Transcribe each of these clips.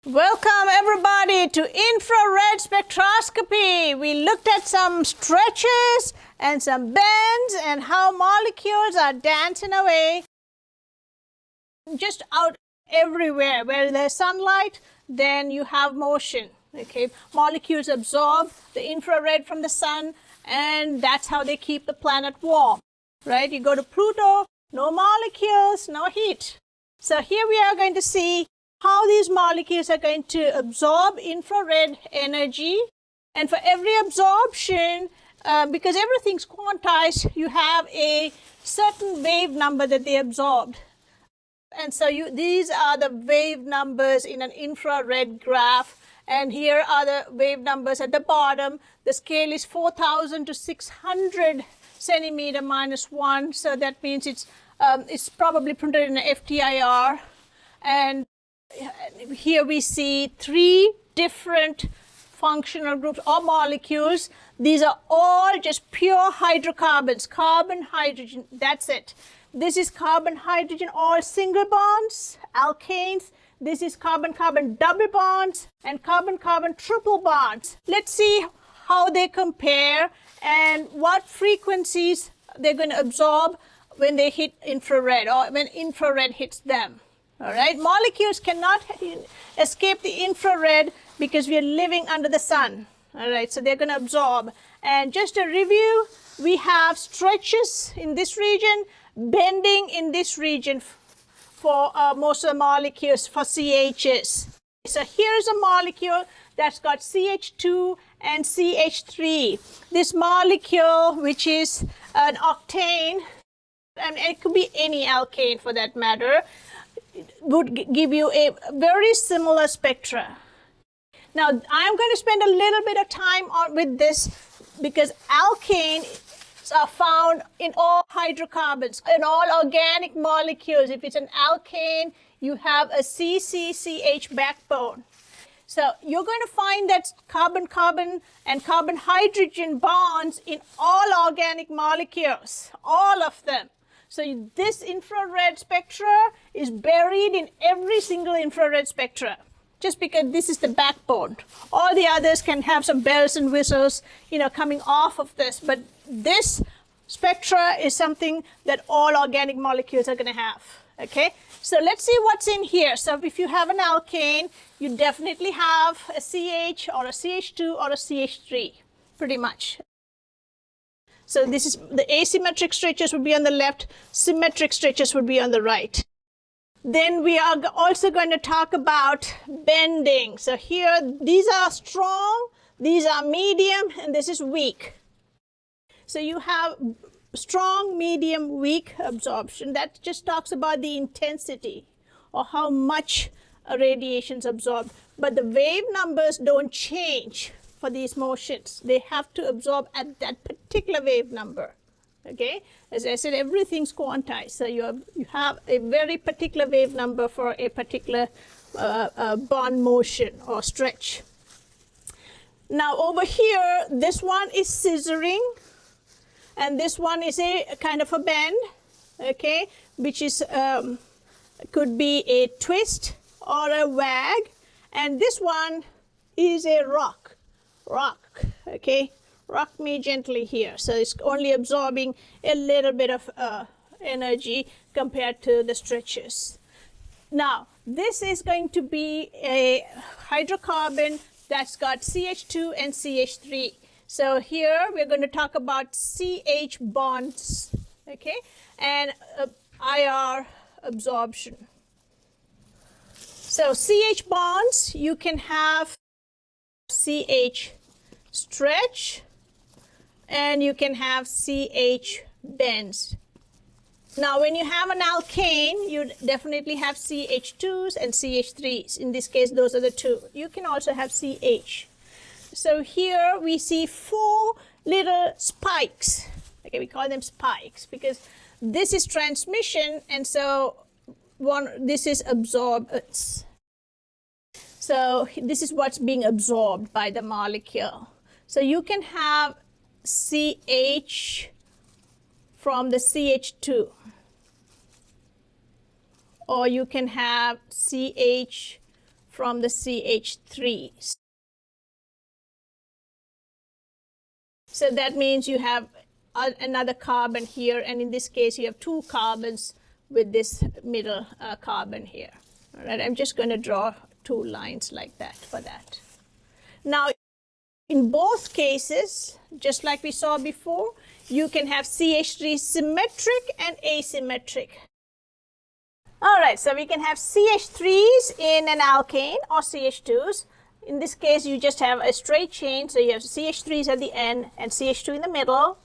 Welcome everybody to infrared spectroscopy. We looked at some stretches and some bends and how molecules are dancing away just out everywhere. Where there's sunlight, then you have motion. Okay, molecules absorb the infrared from the sun, and that's how they keep the planet warm. Right? You go to Pluto, no molecules, no heat. So here we are going to see how these molecules are going to absorb infrared energy, and for every absorption, because everything's quantized, you have a certain wave number that they absorbed. And so these are the wave numbers in an infrared graph, and here are the wave numbers at the bottom. The scale is 4,000 to 600 centimeter minus 1, so that means it's probably printed in an FTIR. And here we see three different functional groups or molecules. These are all just pure hydrocarbons, carbon, hydrogen, that's it. This is carbon, hydrogen, all single bonds, alkanes. This is carbon-carbon double bonds and carbon-carbon triple bonds. Let's see how they compare and what frequencies they're going to absorb when they hit infrared or when infrared hits them. All right, molecules cannot escape the infrared because we are living under the sun. All right, so they're going to absorb. And just a review, we have stretches in this region, bending in this region for most of the molecules for CHs. So here's a molecule that's got CH2 and CH3. This molecule, which is an octane, and it could be any alkane for that matter, would give you a very similar spectra. Now, I'm going to spend a little bit of time with this because alkanes are found in all hydrocarbons, in all organic molecules. If it's an alkane, you have a CCCH backbone. So you're going to find that carbon-carbon and carbon-hydrogen bonds in all organic molecules, all of them. So this infrared spectra is buried in every single infrared spectra, just because this is the backbone. All the others can have some bells and whistles, coming off of this, but this spectra is something that all organic molecules are going to have. Okay, so let's see what's in here. So if you have an alkane, you definitely have a CH or a CH2 or a CH3, pretty much. So this is the asymmetric stretches would be on the left, symmetric stretches would be on the right. Then we are also going to talk about bending. So here, these are strong, these are medium, and this is weak. So you have strong, medium, weak absorption. That just talks about the intensity or how much radiation is absorbed. But the wave numbers don't change for these motions. They have to absorb at that particular wave number. Okay, as I said, everything's quantized. So you have a very particular wave number for a particular bond motion or stretch. Now over here, this one is scissoring, and this one is a kind of a bend. Okay, which is could be a twist or a wag, and this one is a rock. Okay, rock me gently here. So it's only absorbing a little bit of energy compared to the stretches. Now, this is going to be a hydrocarbon that's got CH2 and CH3. So here we're going to talk about CH bonds, okay, and IR absorption. So CH bonds, you can have CH stretch, and you can have CH bends. Now, when you have an alkane, you definitely have CH2s and CH3s. In this case, those are the two. You can also have CH. So here we see four little spikes. Okay, we call them spikes because this is transmission, and so this is absorbance. So this is what's being absorbed by the molecule. So you can have CH from the CH2, or you can have CH from the CH3s. So that means you have another carbon here, and in this case you have 2 carbons with this middle carbon here. All right, I'm just going to draw 2 lines like that for that. Now, in both cases, just like we saw before, you can have CH3 symmetric and asymmetric. All right, so we can have CH3s in an alkane or CH2s. In this case, you just have a straight chain, so you have CH3s at the end and CH2 in the middle.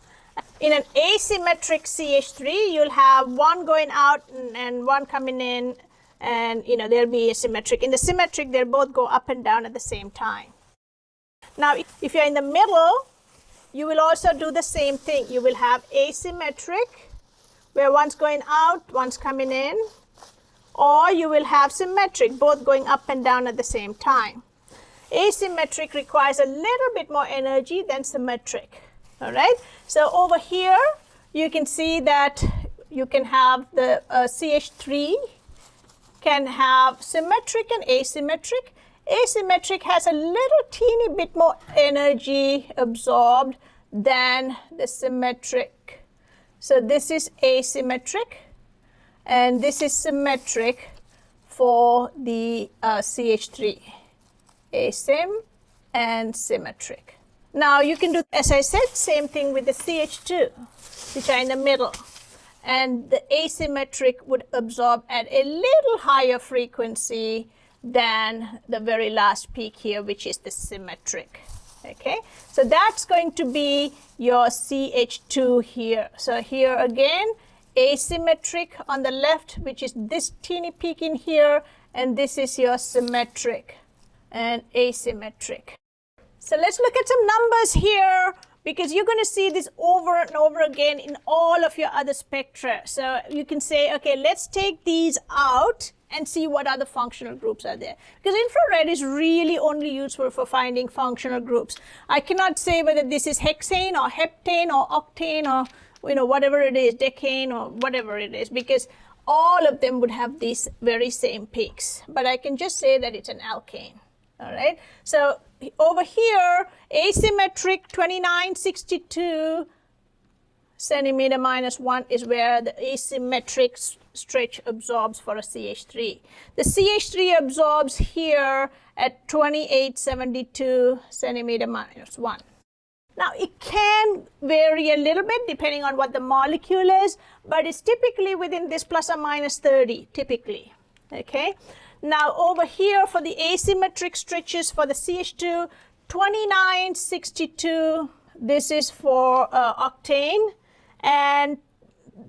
In an asymmetric CH3, you'll have one going out and one coming in, and there'll be asymmetric. In the symmetric, they'll both go up and down at the same time. Now, if you're in the middle, you will also do the same thing. You will have asymmetric, where one's going out, one's coming in, or you will have symmetric, both going up and down at the same time. Asymmetric requires a little bit more energy than symmetric. All right, so over here you can see that you can have the CH3 can have symmetric and asymmetric. Asymmetric has a little teeny bit more energy absorbed than the symmetric. So this is asymmetric and this is symmetric for the CH3. Asym and symmetric. Now you can do, as I said, same thing with the CH2, which are in the middle. And the asymmetric would absorb at a little higher frequency than the very last peak here, which is the symmetric. Okay, so that's going to be your CH2 here. So here again, asymmetric on the left, which is this teeny peak in here, and this is your symmetric and asymmetric. So let's look at some numbers here, because you're going to see this over and over again in all of your other spectra. So you can say, okay, let's take these out and see what other functional groups are there. Because infrared is really only useful for finding functional groups. I cannot say whether this is hexane or heptane or octane or whatever it is, decane or whatever it is, because all of them would have these very same peaks. But I can just say that it's an alkane. All right, so over here, asymmetric 2962 centimeter minus 1 is where the asymmetric stretch absorbs for a CH3. The CH3 absorbs here at 2872 centimeter minus 1. Now, it can vary a little bit depending on what the molecule is, but it's typically within this plus or minus 30, typically, okay? Now, over here for the asymmetric stretches for the CH2, 2962, this is for octane, and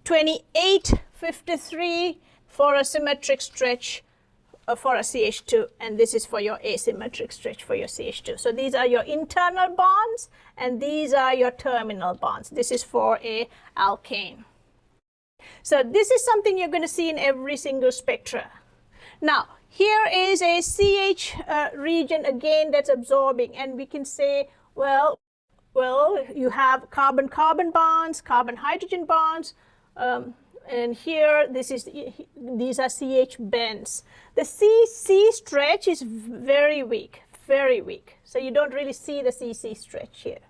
2853 for a symmetric stretch for a CH2, and this is for your asymmetric stretch for your CH2. So these are your internal bonds, and these are your terminal bonds. This is for a alkane. So this is something you're going to see in every single spectra. Now, here is a CH region again that's absorbing, and we can say, well, you have carbon-carbon bonds, carbon-hydrogen bonds, and here these are CH bends. The CC stretch is very weak, very weak. So you don't really see the CC stretch here.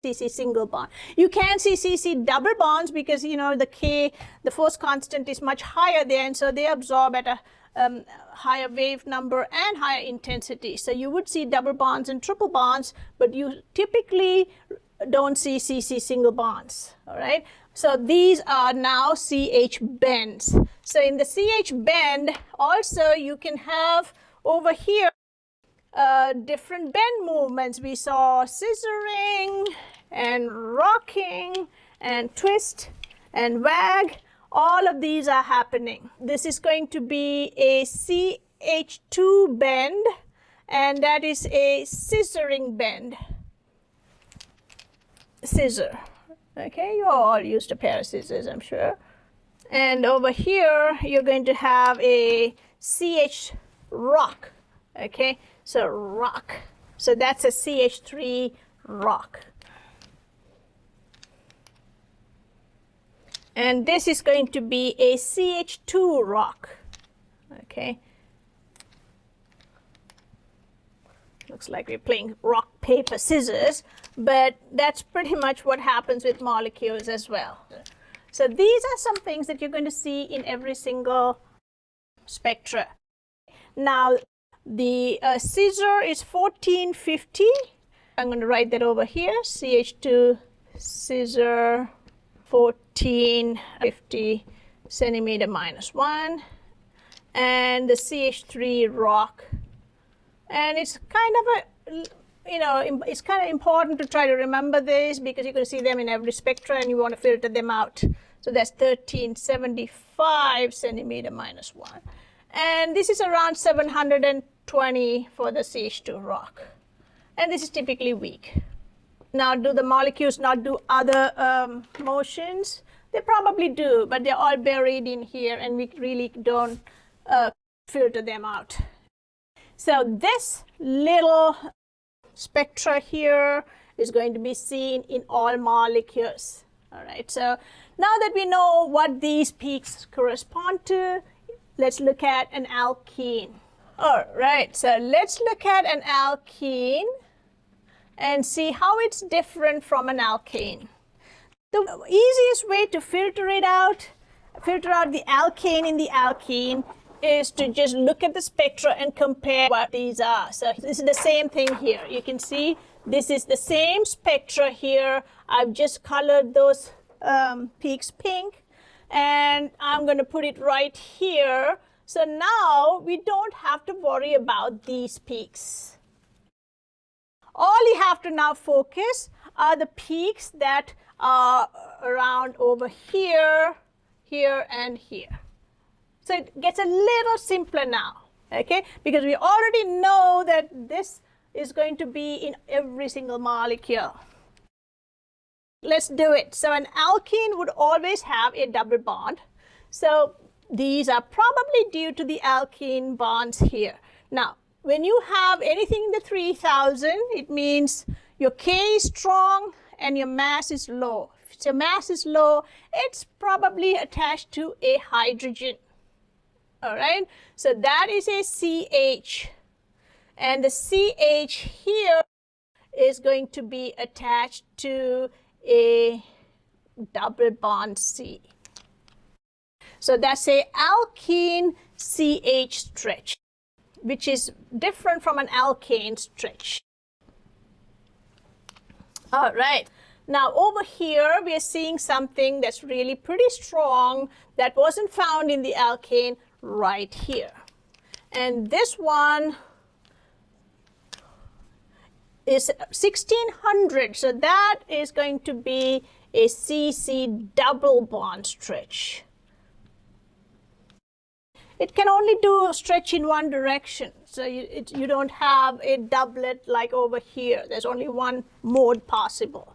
CC single bond. You can see CC double bonds because the K, the force constant is much higher there, and so they absorb at a higher wave number and higher intensity. So you would see double bonds and triple bonds, but you typically don't see CC single bonds. All right. So these are now CH bends. So in the CH bend, also you can have over here different bend movements. We saw scissoring and rocking and twist and wag. All of these are happening. This is going to be a CH2 bend, and that is a scissoring bend. Scissor. Okay, you all used a pair of scissors, I'm sure. And over here, you're going to have a CH rock. Okay, so rock. So that's a CH3 rock. And this is going to be a CH2 rock. Okay. Looks like we're playing rock, paper, scissors, but that's pretty much what happens with molecules as well. So these are some things that you're going to see in every single spectra. Now, the scissor is 1450. I'm going to write that over here, CH2 scissor 1450 centimeter minus 1, and the CH3 rock. And it's kind of a, it's kind of important to try to remember this because you're going to see them in every spectra and you want to filter them out. So that's 1375 centimeter minus 1. And this is around 720 for the CH2 rock. And this is typically weak. Now, do the molecules not do other motions? They probably do, but they're all buried in here and we really don't filter them out. So this little spectra here is going to be seen in all molecules. All right, so now that we know what these peaks correspond to, let's look at an alkene. All right, so let's look at an alkene and see how it's different from an alkane. The easiest way to filter out the alkane in the alkene is to just look at the spectra and compare what these are. So this is the same thing here. You can see this is the same spectra here. I've just colored those peaks pink, and I'm going to put it right here. So now we don't have to worry about these peaks. All you have to now focus are the peaks that are around over here, here, and here. So it gets a little simpler now, okay? Because we already know that this is going to be in every single molecule. Let's do it. So an alkene would always have a double bond. So these are probably due to the alkene bonds here. Now, when you have anything in the 3000, it means your K is strong and your mass is low. If your mass is low, it's probably attached to a hydrogen. All right, so that is a CH. And the CH here is going to be attached to a double bond C. So that's a alkene CH stretch, which is different from an alkane stretch. All right, now over here we are seeing something that's really pretty strong that wasn't found in the alkane right here. And this one is 1600, so that is going to be a CC double bond stretch. It can only do a stretch in one direction, so you don't have a doublet like over here. There's only one mode possible.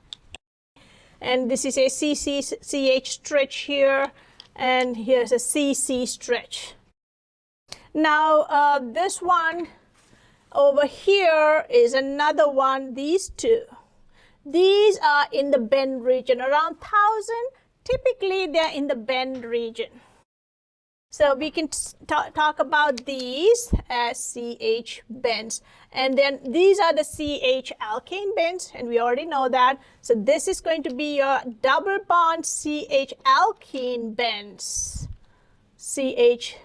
And this is a CC-CH stretch here, and here's a CC stretch. Now, this one over here is another one, these two. These are in the bend region, around 1000. Typically, they're in the bend region. So we can talk about these as CH bends. And then these are the CH alkane bends, and we already know that. So this is going to be your double bond CH alkene bends. CH.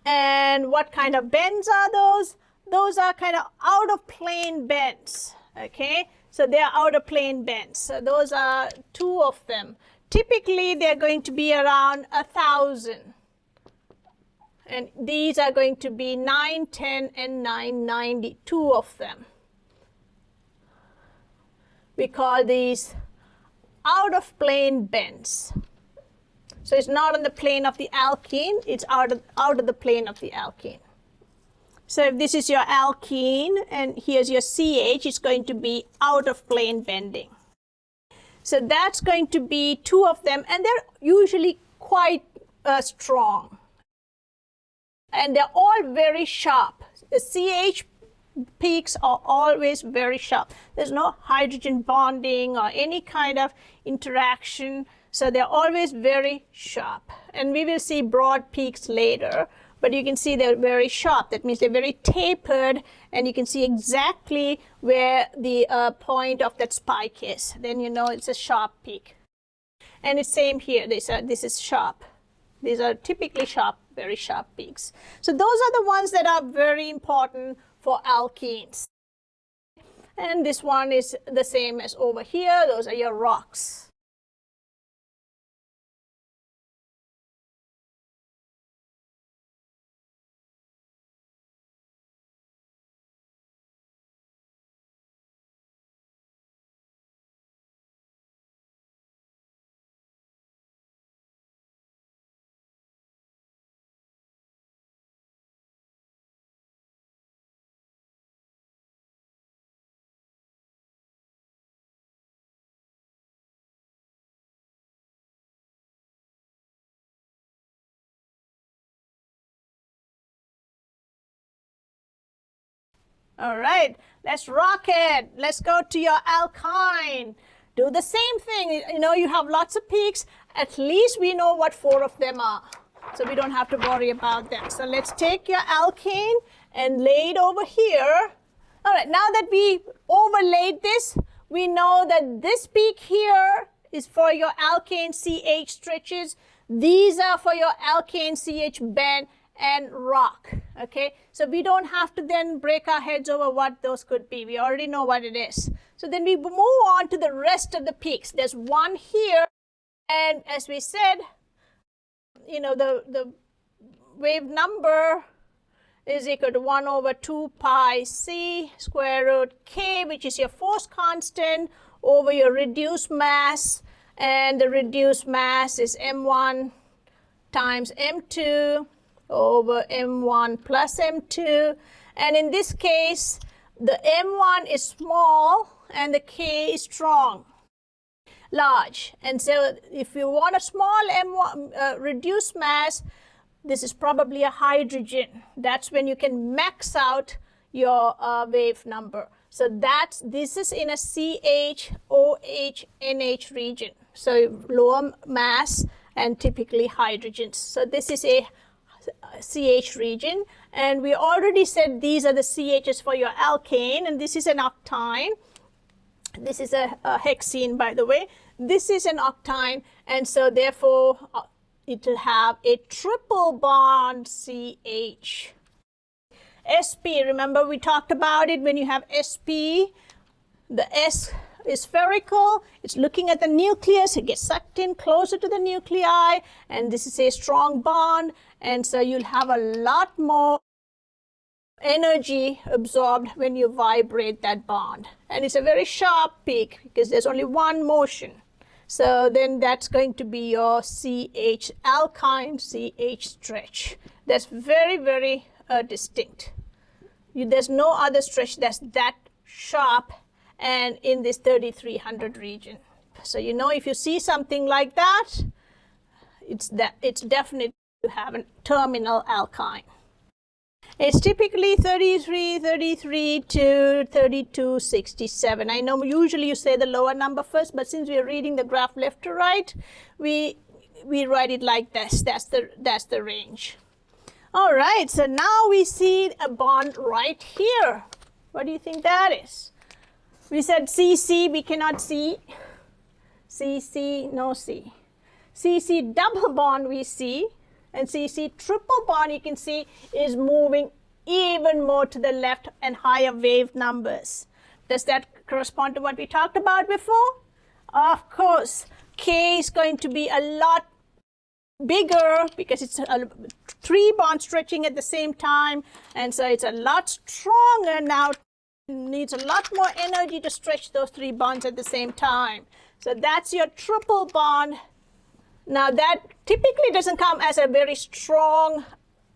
And what kind of bends are those? Those are kind of out of plane bends, okay? So they are out of plane bends. So those are two of them. Typically, they're going to be around 1000. And these are going to be 910 and 990, two of them. We call these out of plane bends. So it's not on the plane of the alkene, it's out of the plane of the alkene. So if this is your alkene and here's your CH, it's going to be out of plane bending. So that's going to be two of them, and they're usually quite strong. And they're all very sharp. The CH peaks are always very sharp. There's no hydrogen bonding or any kind of interaction. So they're always very sharp. And we will see broad peaks later. but you can see they're very sharp. That means they're very tapered, and you can see exactly where the point of that spike is. Then you know it's a sharp peak. And it's same here. This is sharp. These are typically sharp, very sharp peaks. So those are the ones that are very important for alkenes. And this one is the same as over here. Those are your rocks. All right, let's rock it. Let's go to your alkyne. Do the same thing. You know, you have lots of peaks. At least we know what 4 of them are, so we don't have to worry about them. So let's take your alkane and lay it over here. All right, now that we overlaid this, we know that this peak here is for your alkane CH stretches. These are for your alkane CH bend and rock. Okay, so we don't have to then break our heads over what those could be. We already know what it is. So then we move on to the rest of the peaks. There's one here, and as we said, you know, the wave number is equal to 1 over 2 pi c square root k, which is your force constant, over your reduced mass, and the reduced mass is m1 times m2 over m1 plus m2, and in this case the m1 is small and the k is strong, large. And so if you want a small m1 reduced mass, this is probably a hydrogen. That's when you can max out your wave number. So this is in a CH, OH, NH region, so lower mass and typically hydrogens. So this is a CH region, and we already said these are the CHs for your alkane, and this is an octine. This is a hexene, by the way. This is an octine, and so therefore it will have a triple bond CH. SP, remember we talked about it. When you have SP, the S is spherical, it's looking at the nucleus, it gets sucked in closer to the nuclei, and this is a strong bond, and so you'll have a lot more energy absorbed when you vibrate that bond. And it's a very sharp peak because there's only one motion. So then that's going to be your CH alkyne CH stretch. That's very, very distinct. There's no other stretch that's that sharp and in this 3300 region. So you know, if you see something like that, it's definitely to have a terminal alkyne. It's typically 33 to 32, 67. I know usually you say the lower number first, but since we are reading the graph left to right, we write it like this. That's the range. All right, so now we see a bond right here. What do you think that is? We said CC, we cannot see. CC, no C. CC double bond we see, and CC triple bond you can see is moving even more to the left and higher wave numbers. Does that correspond to what we talked about before? Of course, K is going to be a lot bigger because it's 3 bonds stretching at the same time, and so it's a lot stronger now. Needs a lot more energy to stretch those 3 bonds at the same time. So that's your triple bond. Now that typically doesn't come as a very strong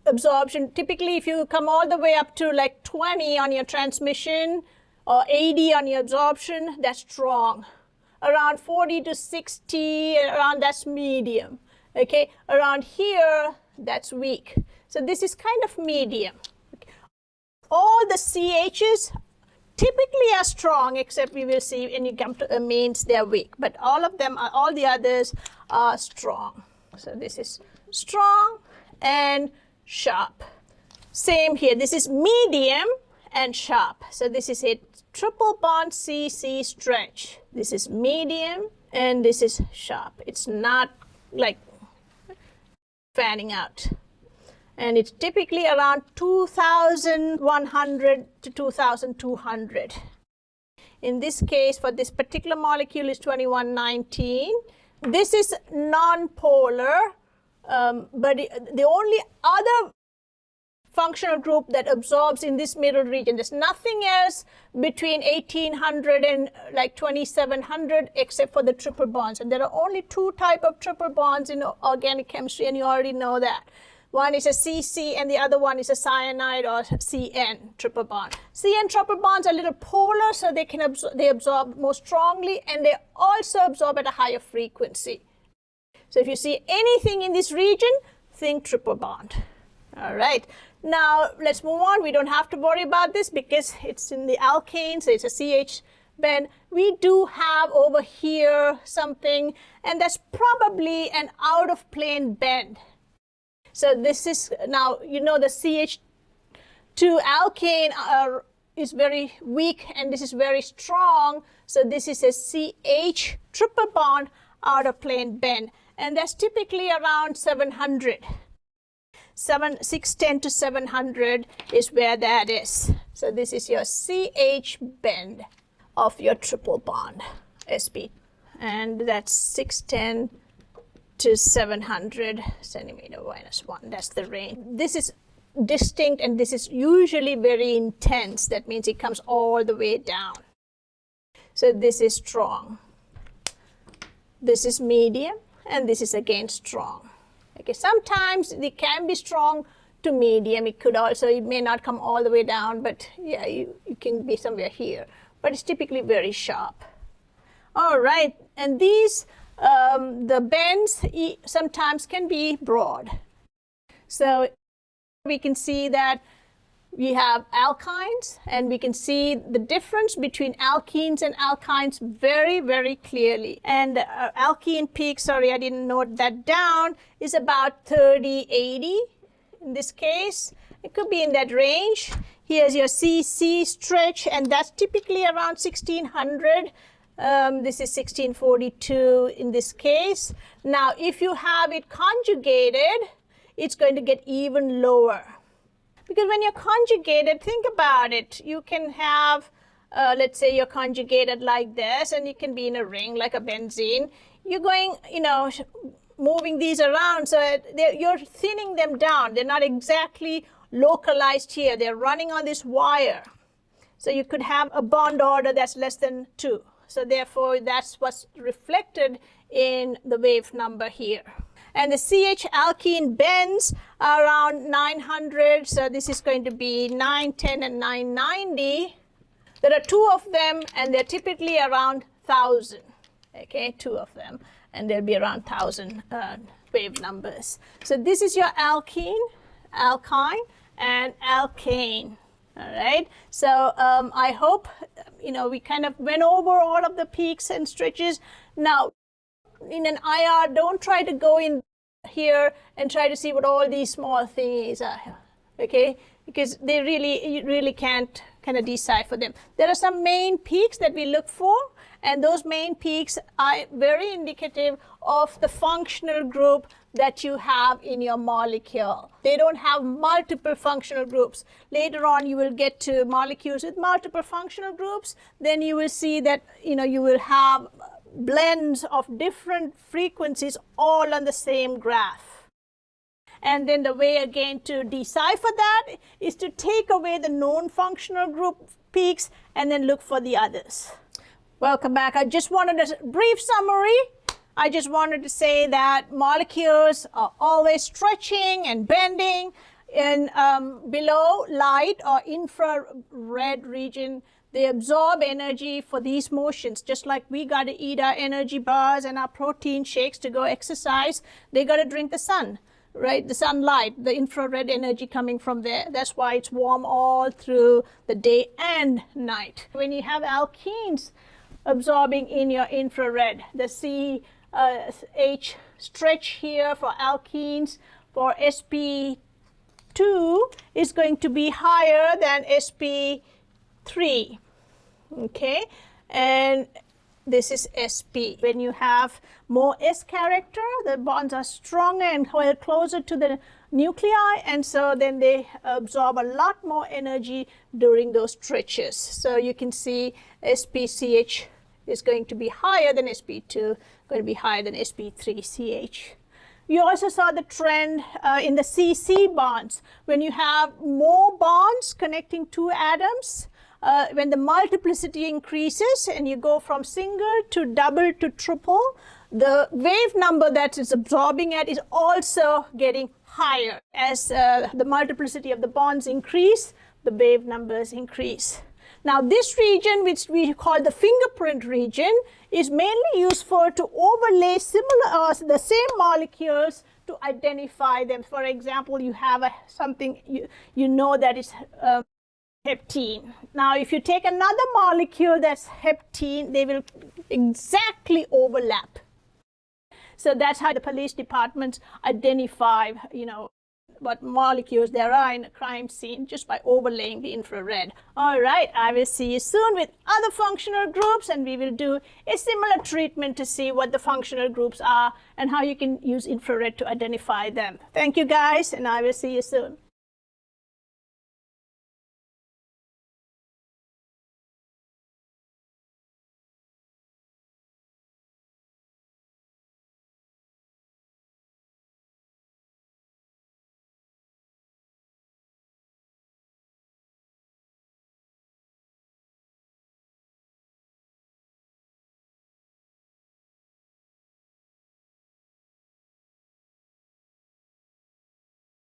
absorption. Typically if you come all the way up to like 20 on your transmission or 80 on your absorption, that's strong. Around 40 to 60, around that's medium. Okay, around here, that's weak. So this is kind of medium. Okay. All the CHs typically are strong, except we will see when you come to amines, they're weak. But all of them, all the others are strong. So this is strong and sharp. Same here, this is medium and sharp. So this is a triple bond CC stretch. This is medium and this is sharp. It's not like fanning out. And it's typically around 2100 to 2200. In this case, for this particular molecule is 2119. This is non-polar, but the only other functional group that absorbs in this middle region, there's nothing else between 1800 and like 2700 except for the triple bonds. And there are only two types of triple bonds in organic chemistry, and you already know that. One is a CC and the other one is a cyanide or CN triple bond. CN triple bonds are a little polar, so they absorb more strongly, and they also absorb at a higher frequency. So if you see anything in this region, think triple bond. All right. Now let's move on. We don't have to worry about this because it's in the alkane, so it's a CH bend. We do have over here something, and that's probably an out of plane bend. So this is, now you know the CH2 alkane is very weak and this is very strong. So this is a CH triple bond out of plane bend, and that's typically around 700. 610 to 700 is where that is. So this is your CH bend of your triple bond sp, and that's 610 to 700 centimeter minus 1. That's the range. This is distinct and this is usually very intense. That means it comes all the way down. So this is strong. This is medium, and this is again strong. Okay, sometimes it can be strong to medium. It could also, it may not come all the way down, but yeah, you can be somewhere here. But it's typically very sharp. All right, and these, the bends sometimes can be broad. So we can see that we have alkynes, and we can see the difference between alkenes and alkynes very, very clearly. And alkene peak, sorry, I didn't note that down, is about 3080 in this case. It could be in that range. Here's your CC stretch, and that's typically around 1600. This is 1642 in this case. Now, if you have it conjugated, it's going to get even lower. Because when you're conjugated, think about it. You can have, let's say you're conjugated like this, and you can be in a ring like a benzene. You're going, moving these around, so you're thinning them down. They're not exactly localized here. They're running on this wire. So you could have a bond order that's less than 2. So therefore, that's what's reflected in the wave number here. And the CH alkene bends are around 900. So this is going to be 910 and 990. There are 2 of them, and they're typically around 1000. Okay, 2 of them, and they'll be around 1000 wave numbers. So this is your alkene, alkyne, and alkane. All right. So I hope we kind of went over all of the peaks and stretches. Now, in an IR, don't try to go in here and try to see what all these small things are, okay? Because you really can't kind of decipher them. There are some main peaks that we look for, and those main peaks are very indicative of the functional group that you have in your molecule. They don't have multiple functional groups. Later on, you will get to molecules with multiple functional groups. Then you will see that you will have blends of different frequencies all on the same graph. And then the way again to decipher that is to take away the known functional group peaks and then look for the others. Welcome back. I just wanted a brief summary. I just wanted to say that molecules are always stretching and bending in below light or infrared region. They absorb energy for these motions, just like we got to eat our energy bars and our protein shakes to go exercise. They got to drink the sun, right? The sunlight, the infrared energy coming from there. That's why it's warm all through the day and night. When you have alkenes absorbing in your infrared, the CH stretch here for alkenes, for sp2 sp2 is going to be higher than sp3. Okay, and this is sp. When you have more s character, the bonds are stronger and closer to the nuclei, and so then they absorb a lot more energy during those stretches. So you can see SpCH is going to be higher than sp2, going to be higher than sp3CH. You also saw the trend in the CC bonds. When you have more bonds connecting two atoms, when the multiplicity increases and you go from single to double to triple, the wave number that is absorbing it is also getting higher. As the multiplicity of the bonds increase, the wave numbers increase. Now this region, which we call the fingerprint region, is mainly used to overlay similar the same molecules to identify them. For example, you have something you know that is heptene. Now if you take another molecule that's heptene, they will exactly overlap. So that's how the police departments identify, what molecules there are in a crime scene, just by overlaying the infrared. All right, I will see you soon with other functional groups, and we will do a similar treatment to see what the functional groups are and how you can use infrared to identify them. Thank you guys, and I will see you soon.